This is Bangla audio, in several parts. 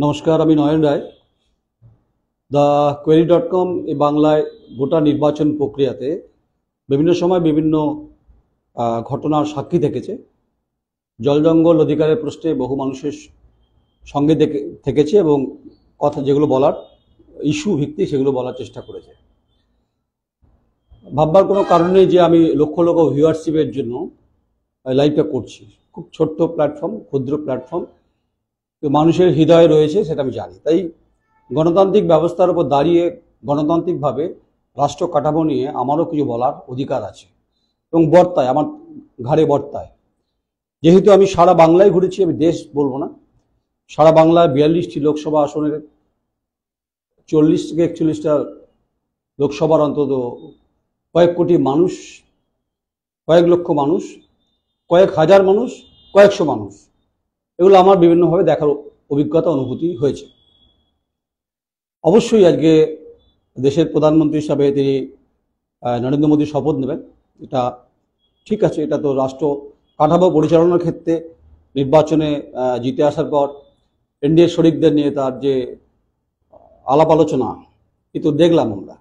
নমস্কার, আমি নয়ন রায়। দ্য কোয়েরি.কম এই বাংলায় গোটা নির্বাচন প্রক্রিয়াতে বিভিন্ন সময় বিভিন্ন ঘটনার সাক্ষী থেকেছে। জল জঙ্গল অধিকারের প্রশ্নে বহু মানুষের সঙ্গে থেকেছে এবং কথা যেগুলো বলার ইস্যু ভিত্তিক সেগুলো বলার চেষ্টা করেছে। ভাববার কোনো কারণ নেই যে আমি লক্ষ লক্ষ ভিউয়ারশিপের জন্য লাইভটা করছি। খুব ছোট্ট প্ল্যাটফর্ম, ক্ষুদ্র প্ল্যাটফর্ম, মানুষের হৃদয়ে রয়েছে সেটা আমি জানি। তাই গণতান্ত্রিক ব্যবস্থার উপর দাঁড়িয়ে গণতান্ত্রিকভাবে রাষ্ট্র কাঠামো নিয়ে আমারও কিছু বলার অধিকার আছে এবং বর্তায়, আমার ঘাড়ে বর্তায়। যেহেতু আমি সারা বাংলায় ঘুরেছি, আমি দেশ বলবো না, সারা বাংলায় 42টি লোকসভা আসনের 40 থেকে 41টা লোকসভার অন্তত কয়েক কোটি মানুষ, কয়েক লক্ষ মানুষ, কয়েক হাজার মানুষ, কয়েকশো মানুষ, এগুলো আমার বিভিন্নভাবে দেখার অভিজ্ঞতা অনুভূতি হয়েছে। অবশ্যই আজকে দেশের প্রধানমন্ত্রী হিসাবে তিনি নরেন্দ্র মোদী শপথ নেবেন, এটা ঠিক আছে। এটা তো রাষ্ট্র কাঠামো পরিচালনার ক্ষেত্রে নির্বাচনে জিতে আসার পর এনডিএ শরিকদের নিয়ে তার যে আলাপ আলোচনা কিন্তু দেখলাম আমরা।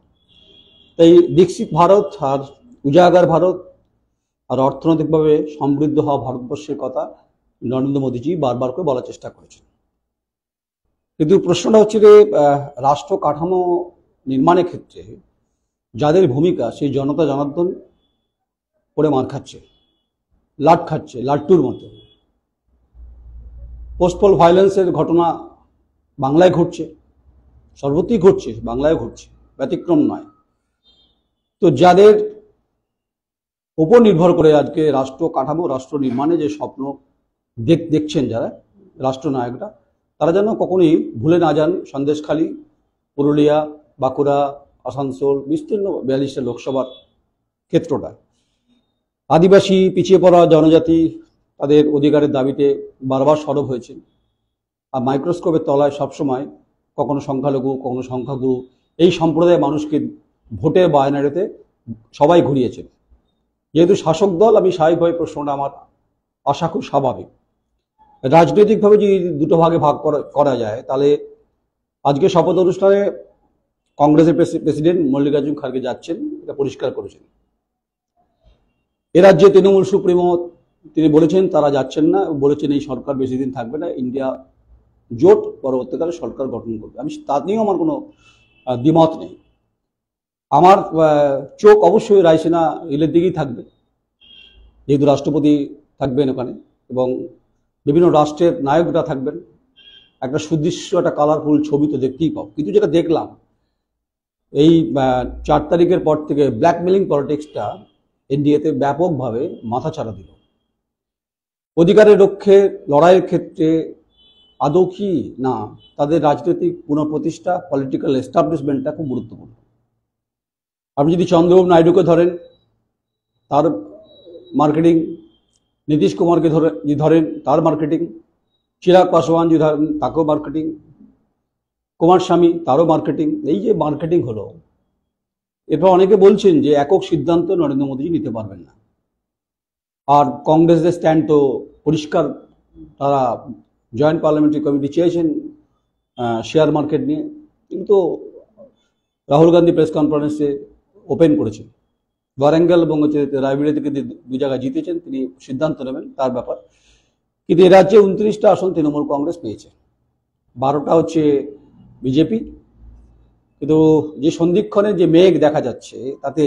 তাই বিকশিত ভারত আর উজাগার ভারত আর অর্থনৈতিকভাবে সমৃদ্ধ হওয়া ভারতবর্ষের কথা নরেন্দ্র মোদীজি বারবার করে বলার চেষ্টা করেছেন। কিন্তু প্রশ্নটা হচ্ছে যে রাষ্ট্র কাঠামো নির্মাণের ক্ষেত্রে যাদের ভূমিকা, সেই জনতা জনার্দন পড়ে মার খাচ্ছে, লাট খাচ্ছে, লাট্টুর মতো। পোস্টপোল ভায়োলেন্সের ঘটনা বাংলায় ঘটছে, সর্বত্রই ঘটছে, বাংলায় ঘটছে, ব্যতিক্রম নয়। তো যাদের উপর নির্ভর করে আজকে রাষ্ট্র কাঠামো, রাষ্ট্র নির্মাণে যে স্বপ্ন দেখছেন যারা রাষ্ট্রনায়করা, তারা যেন কখনোই ভুলে না যান সন্দেশখালী, পুরুলিয়া, বাঁকুড়া, আসানসোল, বিস্তীর্ণ 42টা লোকসভার ক্ষেত্রটা। আদিবাসী, পিছিয়ে পড়া জনজাতি তাদের অধিকারের দাবিতে বারবার সরব হয়েছে। আর মাইক্রোস্কোপের তলায় সবসময় কখনো সংখ্যালঘু, কখনো সংখ্যাগুরু, এই সম্প্রদায়ের মানুষকে ভোটের বায়নারিতে সবাই ঘুরিয়েছে। যেহেতু শাসক দল, আমি স্বাভাবিকভাবে প্রশ্নটা আমার আশা খুব স্বাভাবিক। রাজনৈতিকভাবে যদি দুটো ভাগে ভাগ করা যায়, তাহলে আজকে শপথ অনুষ্ঠানে কংগ্রেসের প্রেসিডেন্ট মল্লিকার্জুন খাড়গে যাচ্ছেন, এটা পরিষ্কার করেছেন। এ রাজ্যে তৃণমূল সুপ্রিমো তিনি বলেছেন তারা যাচ্ছেন না, বলেছেন এই সরকার বেশি দিন থাকবে না, ইন্ডিয়া জোট পরবর্তীকালে সরকার গঠন করবে। আমি তা নিয়েও আমার কোনো দ্বিমত নেই। আমার চোখ অবশ্যই রায়সেনা হিলের দিকেই থাকবে, যেহেতু রাষ্ট্রপতি থাকবেন ওখানে এবং বিভিন্ন রাষ্ট্রের নায়করা থাকবেন। একটা সুদৃশ্য, একটা কালারফুল ছবি তো দেখতেই পাও। কিন্তু যেটা দেখলাম এই 4 তারিখের পর থেকে ব্ল্যাকমেলিং পলিটিক্সটা এনডিএতে ব্যাপকভাবে মাথাচাড়া দিল। অধিকারের রক্ষে লড়াইয়ের ক্ষেত্রে আদৌ কি না তাদের রাজনৈতিক পুনঃপ্রতিষ্ঠা, পলিটিক্যাল এস্টাবলিশমেন্টটা খুব গুরুত্বপূর্ণ। আপনি যদি চন্দ্রবাবু নাইডুকে ধরেন, তার মার্কেটিং, নীতিশ কুমারকে ধরেন, তার মার্কেটিং, চিরাগ পাসওয়ান যদি ধরেন, তাকেও মার্কেটিং, কুমার স্বামী, তারও মার্কেটিং। এই যে মার্কেটিং হলো, এরপর অনেকে বলছেন যে একক সিদ্ধান্ত নরেন্দ্র মোদীজি নিতে পারবেন না। আর কংগ্রেসের স্ট্যান্ড তো পরিষ্কার, তারা জয়েন্ট পার্লামেন্টারি কমিটি চেয়েছেন শেয়ার মার্কেট নিয়ে, কিন্তু রাহুল গান্ধী প্রেস কনফারেন্সে ওপেন করেছেন। ওয়ারাঙ্গল এবং রায়বেরিয়া থেকে 2 জায়গায় জিতেছেন, তিনি সিদ্ধান্ত নেবেন, তার ব্যাপার। কিন্তু এ রাজ্যে 29টা আসন তৃণমূল কংগ্রেস পেয়েছে, 12টা হচ্ছে বিজেপি। কিন্তু যে সন্ধিক্ষণে যে মেঘ দেখা যাচ্ছে, তাতে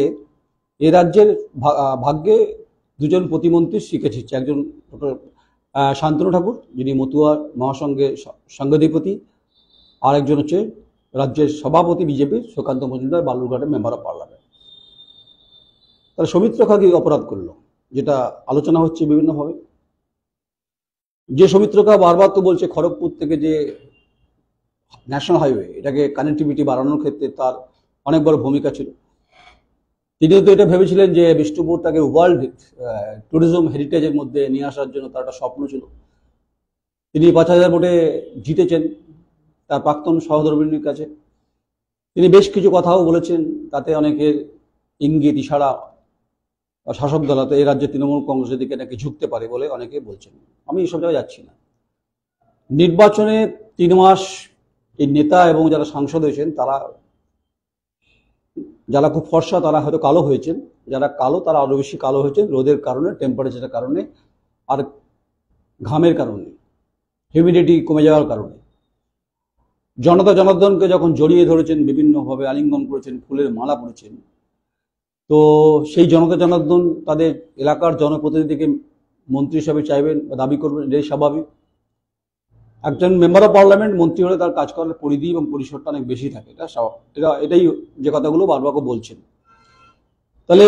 এ রাজ্যের ভাগ্যে 2জন প্রতিমন্ত্রী শিখেছে। একজন শান্তনু ঠাকুর, যিনি মতুয়া মহাসংঘের সংঘাধিপতি, আর একজন হচ্ছে রাজ্যের সভাপতি বিজেপির সুকান্ত মজুমদার, বালুরঘাটের মেম্বার অফ পার্লামেন্ট। তাহলে সৌমিত্র খাঁ কি অপরাধ করলো, যেটা আলোচনা হচ্ছে বিভিন্নভাবে। যে সৌমিত্র খাঁ বারবার তো বলছে খড়গপুর থেকে যে ন্যাশনাল হাইওয়ে, এটাকে কানেক্টিভিটি বাড়ানোর ক্ষেত্রে তার অনেক বড় ভূমিকা ছিল। তিনিও তো এটা ভেবেছিলেন যে বিষ্ণুপুরটাকে ওয়ার্ল্ড ট্যুরিজম হেরিটেজের মধ্যে নিয়ে আসার জন্য তার একটা স্বপ্ন ছিল। তিনি 5000 ভোটে জিতেছেন তার প্রাক্তন সহধর্মিণীর কাছে। তিনি বেশ কিছু কথাও বলেছেন, তাতে অনেকের ইঙ্গিত, ইশারা শাসক দল এই রাজ্যে তৃণমূল কংগ্রেসের দিকে নাকি ঝুঁকতে পারে বলে অনেকে বলছেন। আমি এইসব জায়গায় যাচ্ছি না। নির্বাচনে 3 মাস এই নেতা এবং যারা সাংসদ হয়েছেন তারা, যারা খুব ফর্সা তারা হয়তো কালো হয়েছেন, যারা কালো তারা আরো বেশি কালো হয়েছেন রোদের কারণে, টেম্পারেচারের কারণে, আর ঘামের কারণে, হিউমিডিটি কমে যাওয়ার কারণে। জনতা জনার্দনকে যখন জড়িয়ে ধরেছেন, বিভিন্নভাবে আলিঙ্গন করেছেন, ফুলের মালা পরেছেন, তো সেই জনতা জনার্দন তাদের এলাকার জনপ্রতিনিধিকে মন্ত্রী হিসাবে চাইবেন বা দাবি করবেন, এটাই স্বাভাবিক। একজন মেম্বার অফ পার্লামেন্ট মন্ত্রী হলে তার কাজ করার পরিধি এবং পরিসরটা অনেক বেশি থাকে, এটাই যে কথাগুলো বারবার বলছেন। তাহলে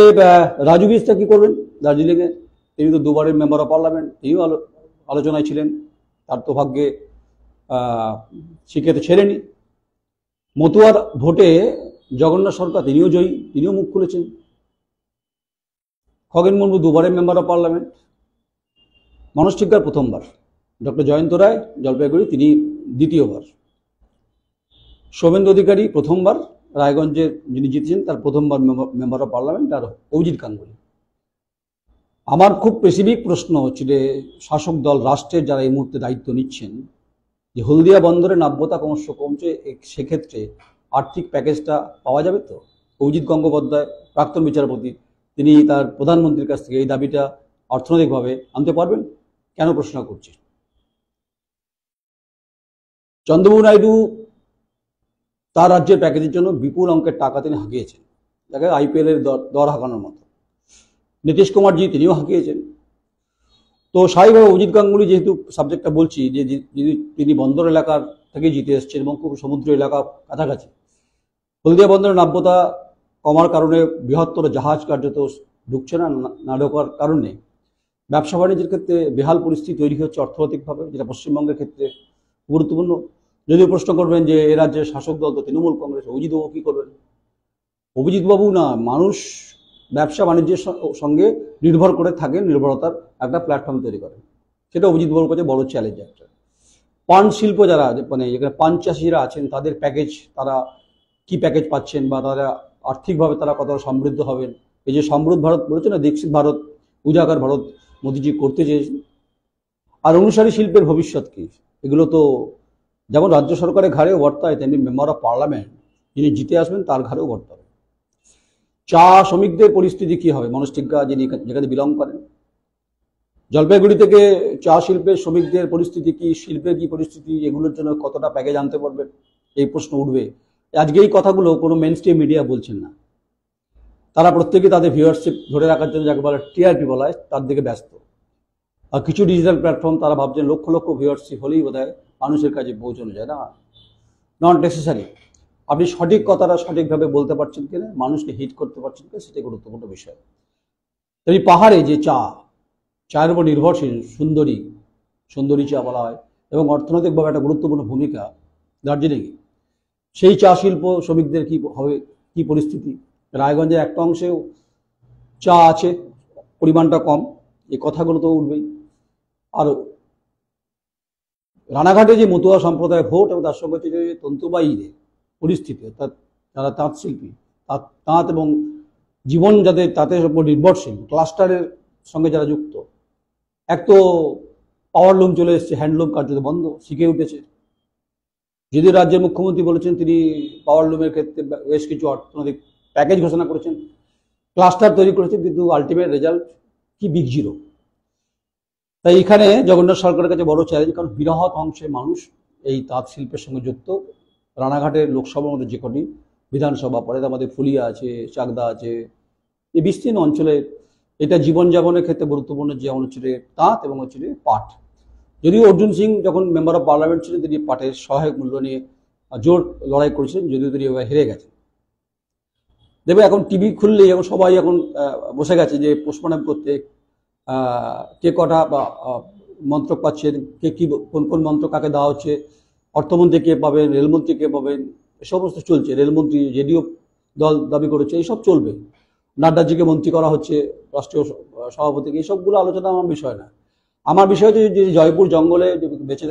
রাজু বিস্তা কি করবেন দার্জিলিংয়ে? তিনি তো 2বারের মেম্বার অফ পার্লামেন্ট, তিনিও আলোচনায় ছিলেন, তার তো ভাগ্যে শিক্ষিত ছেড়েনি। মতুয়ার ভোটে জগন্নাথ সরকার তিনিও জয়ী, তিনিও মুখ খুলেছেন। খগেন মুর্মু 2বারের মেম্বার অফ পার্লামেন্ট, মনোজ টিগ্গার প্রথমবার, ডক্টর জয়ন্ত রায় জলপাইগুড়ি তিনি দ্বিতীয়বার, সৌমেন্দু অধিকারী প্রথমবার, রায়গঞ্জের যিনি জিতেছেন তার প্রথমবার মেম্বার অফ পার্লামেন্ট, আর অভিজিৎ গাঙ্গুলি। আমার খুব স্পেসিফিক প্রশ্ন হচ্ছে যে শাসক দল রাষ্ট্রের যারা এই মুহূর্তে দায়িত্ব নিচ্ছেন, যে হলদিয়া বন্দরে নাব্যতা ক্রমশ কমছে, সেক্ষেত্রে আর্থিক প্যাকেজটা পাওয়া যাবে তো? অভিজিৎ গঙ্গোপাধ্যায় প্রাক্তন বিচারপতি, তিনি তার প্রধানমন্ত্রীর কাছ থেকে এই দাবিটা অর্থনৈতিকভাবে আনতে পারবেন? কেন প্রশ্ন করছি? চন্দ্রবাবু নাইডু তার রাজ্যের প্যাকেজের জন্য বিপুল অঙ্কের টাকা তিনি হাঁকিয়েছেন, যাকে IPL এর দর হাঁকানোর মতো। নীতিশ কুমারজি তিনিও হাঁকিয়েছেন। তো স্বাভাবিকভাবে অজিত গাঙ্গুলি, যেহেতু সাবজেক্টটা বলছি, যে তিনি বন্দর এলাকার থেকে জিতে এসছেন এবং খুব সমুদ্র এলাকা কাছাকাছি, হলদিয়া বন্দরের নাব্যতা কমার কারণে বৃহত্তর জাহাজ কার্যত ঢুকছে না ঢোকার কারণে ব্যবসা বাণিজ্যের ক্ষেত্রে বেহাল পরিস্থিতি তৈরি হচ্ছে অর্থনৈতিকভাবে, যেটা পশ্চিমবঙ্গের ক্ষেত্রে গুরুত্বপূর্ণ। যদিও প্রশ্ন করবেন যে এ রাজ্যের শাসক দল তো তৃণমূল কংগ্রেস, অভিজিৎবাবু কী করবেন? অভিজিৎবাবু না, মানুষ ব্যবসা বাণিজ্যের সঙ্গে নির্ভর করে থাকেন, নির্ভরতার একটা প্ল্যাটফর্ম তৈরি করেন, সেটা অভিজিৎবাবুর কাছে বড় চ্যালেঞ্জ একটা। পান শিল্প যারা, মানে যেখানে পান চাষিরা আছেন, তাদের প্যাকেজ, তারা কি প্যাকেজ পাচ্ছেন বা তারা আর্থিকভাবে তারা কতটা সমৃদ্ধ হবেন? এই যে সমৃদ্ধ ভারত বলেছে না, দীক্ষিত ভারত, উজাগার ভারত মোদিজি করতে চেয়েছেন। আর অনুসারী শিল্পের ভবিষ্যৎ কি? এগুলো তো যেমন রাজ্য সরকারের ঘাড়েও বর্তায়, তেমনি মেম্বার অফ পার্লামেন্ট যিনি জিতে আসবেন তার ঘাড়েও বর্তাবে। চা শ্রমিকদের পরিস্থিতি কি হবে? মনোজ টিগ্গা যিনি যেখানে বিলং করেন, জলপাইগুড়ি থেকে চা শিল্পের শ্রমিকদের পরিস্থিতি কি, শিল্পের কি পরিস্থিতি, এগুলোর জন্য কতটা প্যাকেজ আনতে পারবেন, এই প্রশ্ন উঠবে। আজকে এই কথাগুলো কোনো মেন স্ট্রিম মিডিয়া বলছেন না, তারা প্রত্যেকে তাদের ভিউয়ারশিপ ধরে রাখার জন্য, যাকে বলে TRP বলা হয়, তার দিকে ব্যস্ত। আর কিছু ডিজিটাল প্ল্যাটফর্ম তারা ভাবছেন লক্ষ লক্ষ ভিউয়ারশিপ হলেই বোধহয় মানুষের কাছে পৌঁছানো যায়। না, নট নেসেসারি। আপনি সঠিক কথাটা সঠিকভাবে বলতে পারছেন কিনা, মানুষকে হিট করতে পারছেন কিনা, সেটাই গুরুত্বপূর্ণ বিষয়। এই পাহাড়ে যে চায়ের উপর নির্ভরশীল, সুন্দরী চা বলা হয়, এবং অর্থনৈতিকভাবে একটা গুরুত্বপূর্ণ ভূমিকা দার্জিলিংয়ে, সেই চা শিল্প শ্রমিকদের কি হবে, কি পরিস্থিতি? রায়গঞ্জের একটা অংশেও চা আছে, পরিমাণটা কম, এই কথাগুলো তো উঠবেই। আর রানাঘাটে যে মতুয়া সম্প্রদায়ের ভোট এবং তার সঙ্গে যে তন্তুবায়ীদের পরিস্থিতি, অর্থাৎ যারা তাঁত শিল্পী, তাঁত এবং জীবন যাদের তাঁতের উপর নির্ভরশীল, ক্লাস্টারের সঙ্গে যারা যুক্ত, এক তো পাওয়ারলুম চলে এসছে, হ্যান্ডলুম কার্যত বন্ধ, শিখে উঠেছে। যদিও রাজ্যের মুখ্যমন্ত্রী বলেছেন তিনি পাওয়ারলুমের ক্ষেত্রে বেশ কিছু অর্থনৈতিক প্যাকেজ ঘোষণা করেছেন, ক্লাস্টার তৈরি করেছেন, কিন্তু আলটিমেট রেজাল্ট কি? Big zero. তাই এখানে জগন্নাথ সরকারের কাছে বড় চ্যালেঞ্জ, কারণ বৃহৎ অংশের মানুষ এই তাঁত শিল্পের সঙ্গে যুক্ত। রানাঘাটের লোকসভার মধ্যে যে কটি বিধানসভা পড়ে, তার মধ্যে ফুলিয়া আছে, চাকদা আছে, এই বিস্তীর্ণ অঞ্চলে এটা জীবনযাপনের ক্ষেত্রে গুরুত্বপূর্ণ, যেমন হচ্ছে তাঁত এবং হচ্ছে পাট। যদিও অর্জুন সিং যখন মেম্বার অফ পার্লামেন্ট ছিলেন, তিনি পাটের সহায়ক মূল্য নিয়ে জোর লড়াই করেছিলেন, যদিও তিনি হেরে গেছেন। দেখবে এখন টিভি খুললেই এখন সবাই এখন বসে গেছে যে পোস্টমর্টম করতে, কে কটা বা মন্ত্রক পাচ্ছেন, কে কি, কোন কোন মন্ত্রক কাকে দেওয়া হচ্ছে, অর্থমন্ত্রী কে পাবেন, রেলমন্ত্রী কে পাবেন, এ সমস্ত চলছে। রেলমন্ত্রী জেডিও দল দাবি করেছে, এইসব চলবে। নাড্ডাজিকে মন্ত্রী করা হচ্ছে, রাষ্ট্রীয় সভাপতিকে, এইসবগুলো আলোচনা আমার বিষয় না। আমার বিষয় হচ্ছে যে জয়পুর জঙ্গলে বেঁচে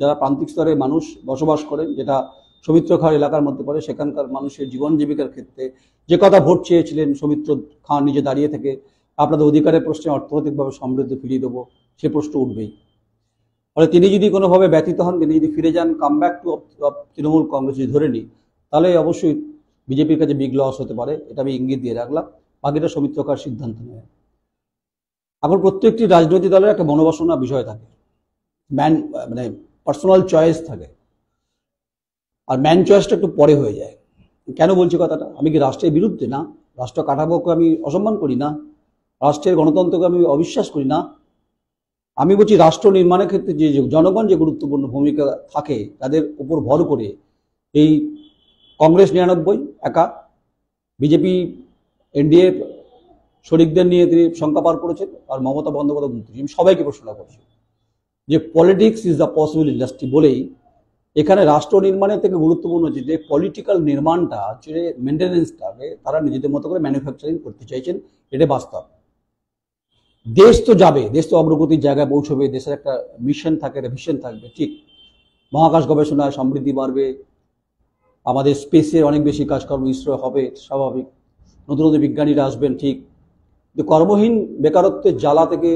যারা প্রান্তিক স্তরে মানুষ বসবাস করেন, যেটা সৌমিত্র খাঁ এলাকার মধ্যে পড়ে, সেখানকার মানুষের জীবন জীবিকার ক্ষেত্রে যে কথা ভোট চেয়েছিলেন সৌমিত্র খাঁ নিজে দাঁড়িয়ে থেকে, আপনাদের অধিকারের প্রশ্নে অর্থনৈতিকভাবে সমৃদ্ধ ফিরিয়ে দেবো, সে প্রশ্ন উঠবেই। ফলে তিনি যদি কোনোভাবে ব্যতীত হন, তিনি যদি ফিরে যান, come back to Trinamool Congress যদি ধরে নিই, তাহলে অবশ্যই বিজেপির কাছে বিগ লস হতে পারে। এটা আমি ইঙ্গিত দিয়ে রাখলাম, বাকিটা সৌমিত্রকার সিদ্ধান্ত নেয়। এখন প্রত্যেকটি রাজনৈতিক দলের একটা মনোবাসনা বিষয় থাকে, মানে পার্সোনাল চয়েস থাকে, আর ম্যান চয়েসটা একটু পরে হয়ে যায়। কেন বলছি কথাটা? আমি কি রাষ্ট্রের বিরুদ্ধে? না। রাষ্ট্র কাঠামোকে আমি অসম্মান করি না, রাষ্ট্রের গণতন্ত্রকে আমি অবিশ্বাস করি না। আমি বলছি রাষ্ট্র নির্মাণের ক্ষেত্রে যে জনগণ যে গুরুত্বপূর্ণ ভূমিকা থাকে, তাদের উপর ভর করে এই কংগ্রেস 99 একা, বিজেপি এনডিএ শরিকদের নিয়ে তিনি সংখ্যা পার করেছেন, আর মমতা বন্দ্যোপাধ্যায় 29। আমি সবাইকে প্রশ্ন করছি যে politics is the possible industry বলেই এখানে রাষ্ট্র নির্মাণের থেকে গুরুত্বপূর্ণ হচ্ছে যে পলিটিক্যাল নির্মাণটা, যে মেনটেনেন্সটাকে তারা নিজেদের মতো করে ম্যানুফ্যাকচারিং করতে চাইছেন। এটা বাস্তব। দেশ তো যাবে, দেশ তো অগ্রগতির জায়গায় পৌঁছবে, দেশের একটা মিশন থাকে, একটা ভিশন থাকবে, ঠিক। মহাকাশ গবেষণায় সমৃদ্ধি বাড়বে, আমাদের স্পেসে অনেক বেশি কাজকর্ম ইসরো হবে, স্বাভাবিক। নতুন নতুন বিজ্ঞানীরা আসবেন, ঠিক। কিন্তু কর্মহীন বেকারত্বের জ্বালা থেকে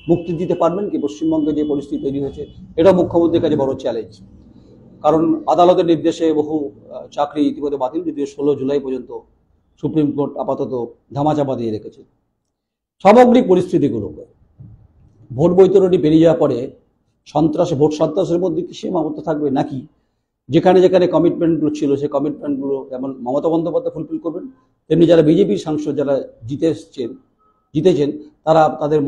মুক্তি দিতে পারবেন কি? পশ্চিমবঙ্গে যে পরিস্থিতি তৈরি হয়েছে, এটা মুখ্যমন্ত্রীর কাছে বড় চ্যালেঞ্জ। কারণ আদালতের নির্দেশে বহু চাকরি ইতিমধ্যে বাতিল, যদিও 16 জুলাই পর্যন্ত সুপ্রিম কোর্ট আপাতত ধামাচাপা দিয়ে রেখেছে। সামগ্রিক পরিস্থিতিগুলোকে ভোট বৈতরণী পেরিয়ে যাওয়ার পরে ভোট সন্ত্রাসের মধ্যে কি সীমাবদ্ধ থাকবে, নাকি যেখানে যেখানে কমিটমেন্টগুলো ছিল সেই কমিটমেন্টগুলো যেমন মমতা বন্দ্যোপাধ্যায় ফুলফিল করবেন, তেমনি যারা বিজেপির সাংসদ যারা জিতেছেন তারা তাদের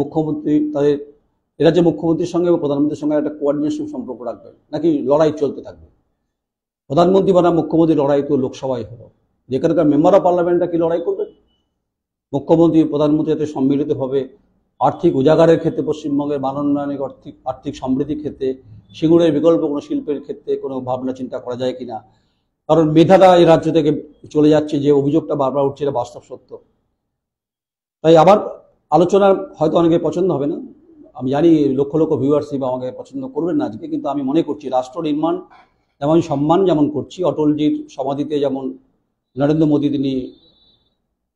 রাজ্যের মুখ্যমন্ত্রীর সঙ্গে বা প্রধানমন্ত্রীর সঙ্গে একটা কোঅর্ডিনেশন সম্পর্ক রাখবেন, নাকি লড়াই চলতে থাকবে? প্রধানমন্ত্রী বনাম মুখ্যমন্ত্রী লড়াই তো লোকসভায় হলো, যেখানকার মেম্বার অফ পার্লামেন্টরা কি লড়াই করবেন? মুখ্যমন্ত্রী প্রধানমন্ত্রী যাতে সম্মিলিতভাবে আর্থিক উজাগারের ক্ষেত্রে, পশ্চিমবঙ্গের মানোন্নয়নের আর্থিক সমৃদ্ধির ক্ষেত্রে, সিঙ্গুরের বিকল্প কোনো শিল্পের ক্ষেত্রে কোনো ভাবনা চিন্তা করা যায় কিনা। কারণ মেধাটা এই রাজ্য থেকে চলে যাচ্ছে, যে অভিযোগটা বারবার উঠছে, এটা বাস্তব সত্য। তাই আমার আলোচনা হয়তো অনেকে পছন্দ হবে না, আমি জানি লক্ষ লক্ষ ভিউয়ারশিপ আমাকে পছন্দ করবেন না আজকে, কিন্তু আমি মনে করছি রাষ্ট্র নির্মাণ যেমন সম্মান যেমন করছি, অটলজির সমাধিতে যেমন নরেন্দ্র মোদী তিনি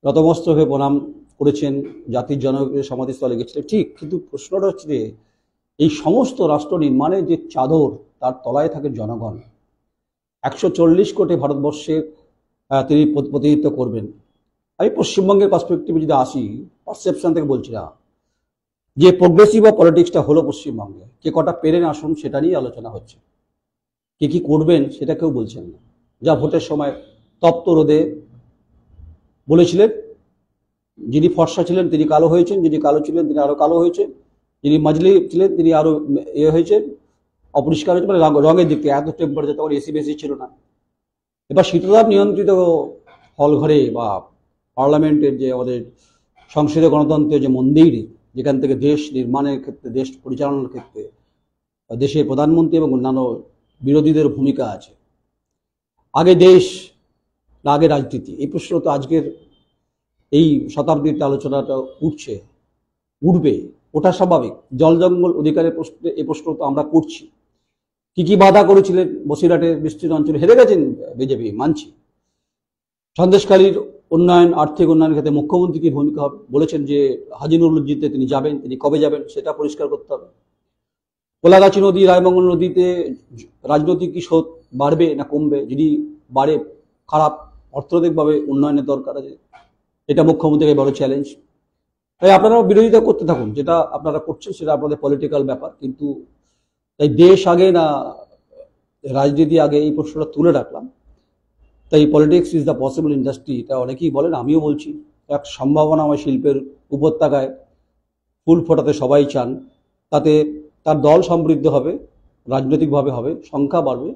নতমস্তক হয়ে প্রণাম করেছেন, জাতির জনকের সমাধিস্থলে গেছিলেন, ঠিক। কিন্তু প্রশ্নটা হচ্ছে যে এই সমস্ত রাষ্ট্র নির্মাণের যে চাদর, তার তলায় থাকে জনগণ। 140 কোটি ভারতবর্ষের তিনি প্রতিনিধিত্ব করবেন। আমি পশ্চিমবঙ্গের পার্সপেক্টিভে যদি আসি, পারসেপশন থেকে বলছি না, যে প্রোগ্রেসিভ বা পলিটিক্সটা হলো পশ্চিমবঙ্গে, কে কটা পেরেন আসুন সেটা নিয়ে আলোচনা হচ্ছে, কে কি করবেন সেটা কেউ বলছেন না। যা ভোটের সময় তপ্ত রোদে বলেছিলেন, যিনি ফর্সা ছিলেন তিনি কালো হয়েছেন, যিনি কালো ছিলেন তিনি আরো কালো হয়েছেন, যিনি মাজলি ছিলেন তিনি আরো হয়েছেন, অপরিষ্কার হয়েছে, মানে রঙের দিক থেকে। এত টেম্পারেচার তখন এসি বেশি ছিল না। এবার শীততাপ নিয়ন্ত্রিত হল ঘরে বা পার্লামেন্টের যে আমাদের সংসদীয় গণতন্ত্রের যে মন্দির, যেখান থেকে দেশ নির্মাণের ক্ষেত্রে, দেশ পরিচালনার ক্ষেত্রে দেশের প্রধানমন্ত্রী এবং অন্যান্য বিরোধীদের ভূমিকা আছে। আগে দেশ না আগে রাজনীতি, এই প্রশ্ন তো আজকের এই শতাব্দীতে আলোচনাটা উঠবে, ওটা স্বাভাবিক। জল জঙ্গল অধিকারের প্রশ্নে এই প্রশ্ন তো আমরা করছি। কি বাধা করেছিলেন বসিরহাটের বিস্তৃত অঞ্চলে? হেরে গেছেন বিজেপি, মানছি। সন্দেশখালীর উন্নয়ন, আর্থিক উন্নয়নের ক্ষেত্রে মুখ্যমন্ত্রী কি ভূমিকা হবে? বলেছেন যে হাজি নুরুল জিতে তিনি যাবেন, তিনি কবে যাবেন সেটা পরিষ্কার করতে হবে। কোলাগাছি নদী, রায়মঙ্গল নদীতে রাজনৈতিক কি স্রোত বাড়বে না কমবে? যদি বাড়ে, খারাপ, অর্থনৈতিকভাবে উন্নয়নের দরকার আছে, এটা মুখ্যমন্ত্রীকে বড় চ্যালেঞ্জ। তাই আপনারাও বিরোধিতা করতে থাকুন, যেটা আপনারা করছেন সেটা আপনাদের পলিটিক্যাল ব্যাপার, কিন্তু তাই দেশ আগে না রাজনীতি আগে, এই প্রশ্নটা তুলে রাখলাম। তাই politics is the possible industry, এটা অনেকেই বলেন, আমিও বলছি। এক সম্ভাবনাময় শিল্পের উপত্যকায় ফুল ফোটাতে সবাই চান, তাতে তার দল সমৃদ্ধ হবে, রাজনৈতিকভাবে হবে, সংখ্যা বাড়বে,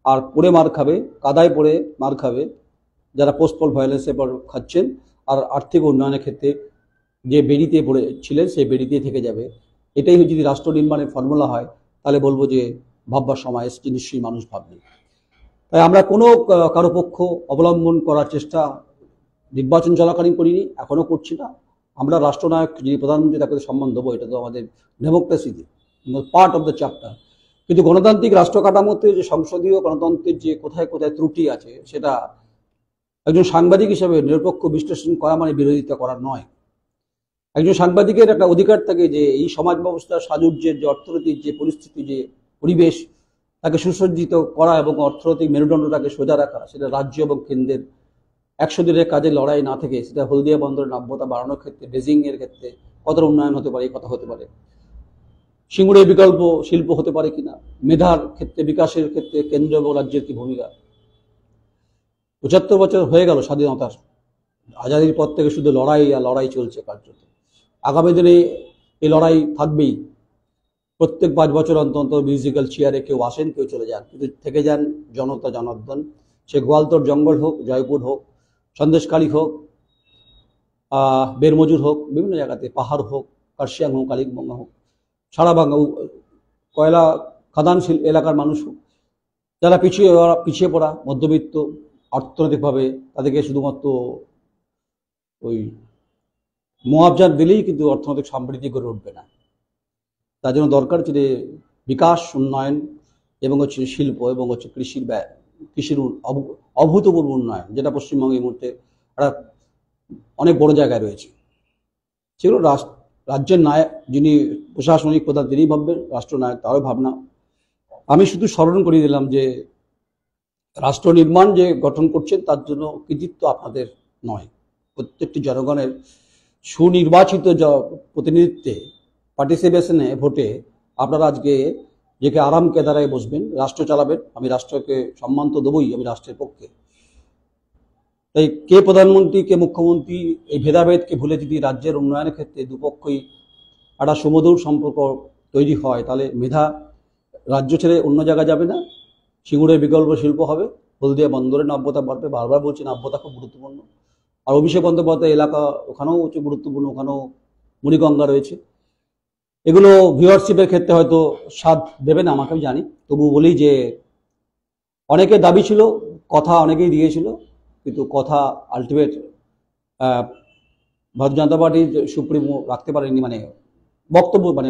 আর পড়ে মার খাবে, কাদায় পড়ে মার খাবে যারা পোস্টপল ভায়োলেন্সে খাচ্ছেন, আর আর্থিক উন্নয়নের ক্ষেত্রে যে বেরিতে পড়েছিলেন সেই বেরিতে থেকে যাবে। এটাই যদি রাষ্ট্র নির্মাণের ফর্মুলা হয়, তাহলে বলবো যে ভাববার সময় এসছে, নিশ্চয়ই মানুষ ভাববে। তাই আমরা কোনো কারো পক্ষ অবলম্বন করার চেষ্টা নির্বাচন চলাকালীন করিনি, এখনো করছি না। আমরা রাষ্ট্রনায়ক যিনি প্রধানমন্ত্রী তাকে সম্মান দেবো, এটা তো আমাদের ডেমোক্রেসিতে পার্ট অফ দ্য চ্যাপ্টার। কিন্তু গণতান্ত্রিক রাষ্ট্র কাঠামোতে যে সংসদীয় গণতন্ত্রের যে কোথায় কোথায় ত্রুটি আছে, সেটা একজন সাংবাদিক হিসেবে নিরপেক্ষ বিশ্লেষণ করা মানে বিরোধিতা করা নয়। একজন সাংবাদিকের একটা অধিকার থাকে যে এই সমাজ ব্যবস্থার সাজুর্যের যে অর্থনৈতিক যে পরিস্থিতি, যে পরিবেশ, তাকে সুসজ্জিত করা এবং অর্থনৈতিক মেরুদণ্ডটাকে সোজা রাখা, সেটা রাজ্য এবং কেন্দ্রের 100 দিনের কাজে লড়াই না থেকে সেটা হলদিয়া বন্দরের নাব্যতা বাড়ানোর ক্ষেত্রে, বেজিং এর ক্ষেত্রে কতটা উন্নয়ন হতে পারে, এই কথা হতে পারে। সিঙ্গুরের বিকল্প শিল্প হতে পারে কিনা, মেধার ক্ষেত্রে, বিকাশের ক্ষেত্রে কেন্দ্র এবং রাজ্যের কি ভূমিকা। 75 বছর হয়ে গেল স্বাধীনতার, আজাদির পর থেকে শুধু লড়াই আর লড়াই চলছে কার্যত। আগামী দিনে এই লড়াই থাকবেই। প্রত্যেক 5 বছর অন্তর অন্তর মিউজিক্যাল চেয়ারে কেউ আসেন, কেউ চলে যান, কিন্তু থেকে যান জনতা জনার্দন। সে গোয়ালতোড় জঙ্গল হোক, জয়পুর হোক, সন্দেশখালী হোক, বেরমজুর হোক, বিভিন্ন জায়গাতে, পাহাড় হোক, কার্শিয়াং হোক, কালিম্পং হোক, সারা বাংলা কয়লা খাদান এলাকার মানুষ হোক, যারা পিছিয়ে পড়া মধ্যবিত্ত অর্থনৈতিকভাবে, তাদেরকে শুধুমাত্র ওই মুআবজা দিলেই কিন্তু অর্থনৈতিক সমৃদ্ধি গড়ে উঠবে না। তার জন্য দরকার যে বিকাশ, উন্নয়ন এবং শিল্প এবং কৃষির অভূতপূর্ব উন্নয়ন, যেটা পশ্চিমবঙ্গে এই মুহূর্তে একটা অনেক বড় জায়গায় রয়েছে। সেগুলো রাজ্যের নায়ক, যিনি প্রশাসনিক প্রধান, তিনি ভাববেন, রাষ্ট্রনায়ক তারও ভাবনা। আমি শুধু স্মরণ করিয়ে দিলাম যে রাষ্ট্র নির্মাণ যে গঠন করছেন তার জন্য কৃতিত্ব আপনাদের নয়, প্রত্যেকটি জনগণের সুনির্বাচিত প্রতিনিধিত্বে, পার্টিসিপেশনে, ভোটে আপনারা আজকে যে আরাম কেদারায় বসবেন, রাষ্ট্র চালাবেন। আমি রাষ্ট্রকে সম্মান তো দেবই, আমি রাষ্ট্রের পক্ষে। তাই কে প্রধানমন্ত্রী, কে মুখ্যমন্ত্রী, এই ভেদাভেদকে ভুলে যদি রাজ্যের উন্নয়নের ক্ষেত্রে দুপক্ষই একটা সুমধুর সম্পর্ক তৈরি হয়, তাহলে মেধা রাজ্য ছেড়ে অন্য জায়গায় যাবে না, সিঙ্গুরের বিকল্প শিল্প হবে, হলদিয়া বন্দরের নাব্যতা বাড়বে। বারবার বলছি নাব্যতা খুব গুরুত্বপূর্ণ। আর অভিষেক বন্দ্যোপাধ্যায় এলাকা, ওখানেও হচ্ছে গুরুত্বপূর্ণ, ওখানেও মুড়িগঙ্গা রয়েছে। এগুলো ভিউয়ারশিপের ক্ষেত্রে হয়তো স্বাদ দেবে না আমাকে, আমি জানি, তবু বলি যে অনেকের দাবি ছিল, কথা অনেকেই দিয়েছিল, কিন্তু কথা আলটিমেট ভারতীয় জনতা পার্টির সুপ্রিমো রাখতে পারেনি। মানে বক্তব্য, মানে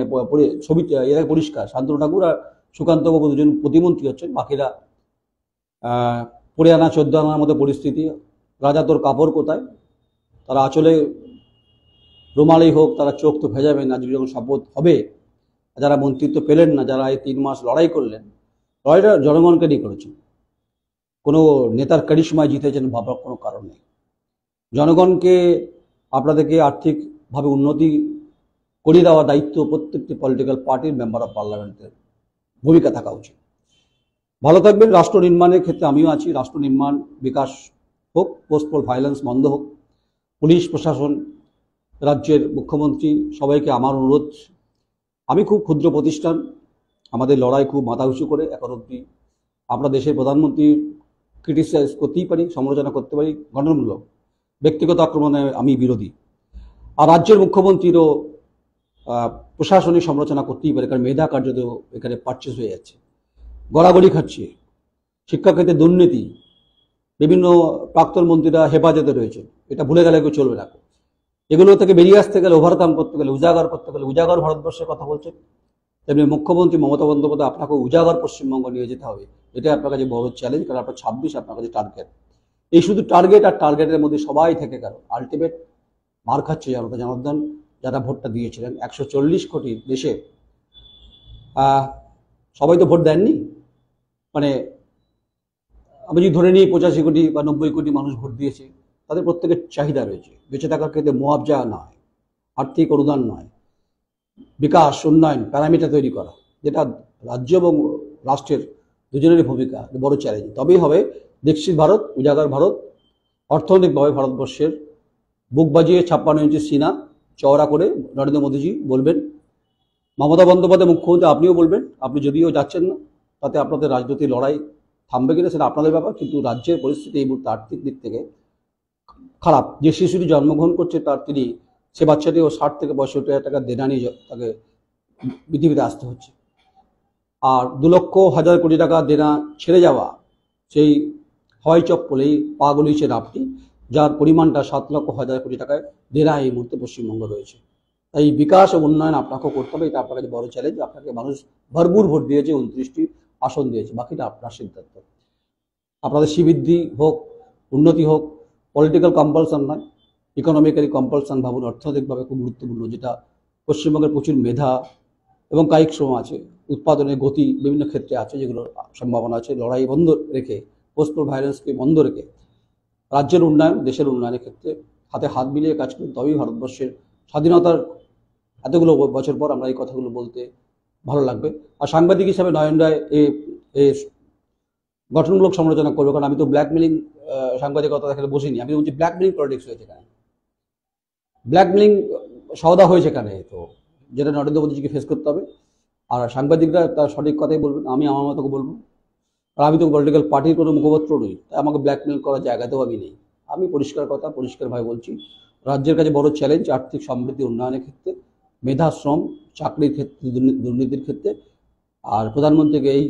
ছবি এরা পরিষ্কার, শান্তনু ঠাকুর আর সুকান্ত বাবু দুজন প্রতিমন্ত্রী হচ্ছেন, বাকিরা পড়ে আনা 14 আনার মতো পরিস্থিতি। রাজা তোর কাপড় কোথায়, তারা আঁচলে রুমালেই হোক, তারা চোখ তো ভেজাবেন না যখন শপথ হবে। যারা মন্ত্রিত্ব পেলেন না, যারা এই 3 মাস লড়াই করলেন, লড়াইটা জনগণকে নিয়ে করেছেন, কোনো নেতার কারিশমায় জিতেছেন ভাবার কোনো কারণ নেই। জনগণকে, আপনাদেরকে আর্থিকভাবে উন্নতি করিয়ে দেওয়ার দায়িত্ব প্রত্যেকটি পলিটিক্যাল পার্টির মেম্বার অফ পার্লামেন্টের ভূমিকা থাকা উচিত। ভালো থাকবেন। রাষ্ট্র নির্মাণের ক্ষেত্রে আমিও আছি। রাষ্ট্র নির্মাণ, বিকাশ হোক, পোস্টপোল ভায়োলেন্স বন্ধ হোক, পুলিশ প্রশাসন, রাজ্যের মুখ্যমন্ত্রী, সবাইকে আমার অনুরোধ, আমি খুব ক্ষুদ্র প্রতিষ্ঠান, আমাদের লড়াই খুব মাথা উঁচু করে এখন অবধি। আমরা দেশের প্রধানমন্ত্রীর ক্রিটিসাইজ করতেই পারি, সমালোচনা করতে পারি, গঠনমূলক, ব্যক্তিগত আক্রমণে আমি বিরোধী। আর রাজ্যের মুখ্যমন্ত্রীরও প্রশাসনিক সমালোচনা করতেই পারে, কারণ মেধা কার্যত এখানে পারচেস হয়ে যাচ্ছে, গড়াগড়ি খাচ্ছে। শিক্ষাক্ষেত্রে দুর্নীতি, বিভিন্ন প্রাক্তন মন্ত্রীরা হেফাজতে রয়েছে, এটা ভুলে গেলে কেউ চলবে না। এগুলো থেকে বেরিয়ে আসতে গেলে, ওভারকাম করতে গেলে, উজাগার করতে গেলে, উজাগার ভারতবর্ষের কথা বলছেন, তেমনি মুখ্যমন্ত্রী মমতা বন্দ্যোপাধ্যায় আপনাকে উজাগার পশ্চিমবঙ্গ নিয়ে যেতে হবে। এটা আপনার কাছে বড় চ্যালেঞ্জ, কারণ আপনার 26 আপনার কাছে টার্গেট। এই শুধু টার্গেট আর টার্গেটের মধ্যে সবাই থেকে গেল, আলটিমেট মার খাচ্ছে জনতা জনার্দন, যারা ভোটটা দিয়েছিলেন। 140 কোটি দেশে সবাই তো ভোট দেননি। মানে আমি যদি ধরে নিই 85 কোটি বা 90 কোটি মানুষ ভোট দিয়েছে, তাদের প্রত্যেকের চাহিদা রয়েছে। বেঁচে থাকার ক্ষেত্রে মুআবজা নয়, আর্থিক অনুদান নয়, বিকাশ, উন্নয়ন, প্যারামিটার তৈরি করা, যেটা রাজ্য এবং রাষ্ট্রের দুজনেরই ভূমিকা, বড় চ্যালেঞ্জ। তবেই হবে দীক্ষিত ভারত, উজাগার ভারত। অর্থনৈতিকভাবে ভারতবর্ষের বুক বাজিয়ে 56 ইঞ্চি সিনা চওড়া করে নরেন্দ্র মোদীজি বলবেন, মমতা বন্দ্যোপাধ্যায় মুখ্যমন্ত্রী আপনিও বলবেন। আপনি যদিও যাচ্ছেন না, তাতে আপনাদের রাজনৈতিক লড়াই থামবে কিনা সেটা আপনাদের ব্যাপার, কিন্তু রাজ্যের পরিস্থিতি এই মুহূর্তে আর্থিক দিক থেকে খারাপ। যে শিশুটি জন্মগ্রহণ করছে, সে বাচ্চাটিও 60 থেকে 65 টাকা দেনা নিয়ে তাকে পৃথিবীতে আসতে হচ্ছে। আর 2 লক্ষ হাজার কোটি টাকা দেনা ছেড়ে যাওয়া, সেই হওয়াই চপ্পলেই পা গলিয়েছে নাপটি, যার পরিমাণটা 7 লক্ষ হাজার কোটি টাকায় দেনা এই মুহূর্তে পশ্চিমবঙ্গ রয়েছে। তাই বিকাশ ও উন্নয়ন আপনাকেও করতে হবে, এটা আপনার কাছে বড় চ্যালেঞ্জ। আপনাকে মানুষ ভরপুর ভোট দিয়েছে, 29টি আসন দিয়েছে, বাকিটা আপনার সিদ্ধান্ত। আপনাদের শ্রীবৃদ্ধি হোক, উন্নতি হোক, পলিটিক্যাল কম্পালশন নয়, ইকোনমিক্যালি কম্পালশন ভাবুন, অর্থনৈতিকভাবে খুব গুরুত্বপূর্ণ, যেটা পশ্চিমবঙ্গের প্রচুর মেধা এবং কায়িক শ্রম আছে, উৎপাদনের গতি বিভিন্ন ক্ষেত্রে আছে, যেগুলোর সম্ভাবনা আছে। লড়াই বন্ধ রেখে, পোস্টাল ভায়োলেন্সকে বন্ধ রেখে রাজ্যের উন্নয়ন, দেশের উন্নয়নের ক্ষেত্রে হাতে হাত মিলিয়ে কাজ করুন, তবেই ভারতবর্ষের স্বাধীনতার এতগুলো বছর পর আমরা এই কথাগুলো বলতে ভালো লাগবে। আর সাংবাদিক হিসাবে নয়ন রায় এ গঠনমূলক সমালোচনা করবো, কারণ আমি তো ব্ল্যাকমেলিং সাংবাদিকতা দেখাতে বসিনি। আমি বলছি ব্ল্যাকমেলিং পলিটিক্স হয়েছে এখানে, ব্ল্যাকমেলিং সওদা হয়েছে এখানে, তো যেটা নরেন্দ্র মোদীজিকে ফেস করতে হবে। আর সাংবাদিকরা তার সঠিক কথাই বলবেন, আমি আমার মতো বলবো। আর আমি তো পলিটিক্যাল পার্টির কোনো মুখপাত্র নই, তাই আমাকে ব্ল্যাকমেল করার জায়গাতেও আমি নেই। আমি পরিষ্কার কথা পরিষ্কারভাবে বলছি, রাজ্যের কাছে বড় চ্যালেঞ্জ আর্থিক সমৃদ্ধি উন্নয়নের ক্ষেত্রে, মেধা শ্রম চাকরির ক্ষেত্রে, দুর্নীতির ক্ষেত্রে। আর প্রধানমন্ত্রীকে এই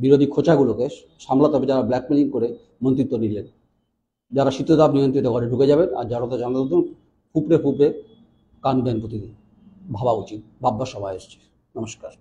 বিরোধী খোঁচাগুলোকে সামলাতে হবে, যারা ব্ল্যাকমেলিং করে মন্ত্রিত্ব নিলেন, যারা শীততাপ নিয়ন্ত্রিত ঘরে ঢুকে যাবেন, আর যারা তো জানার ফুপড়ে ফুপড়ে কানবেন প্রতিদিন। ভাবা উচিত, ভাববার সময় এসছে। নমস্কার।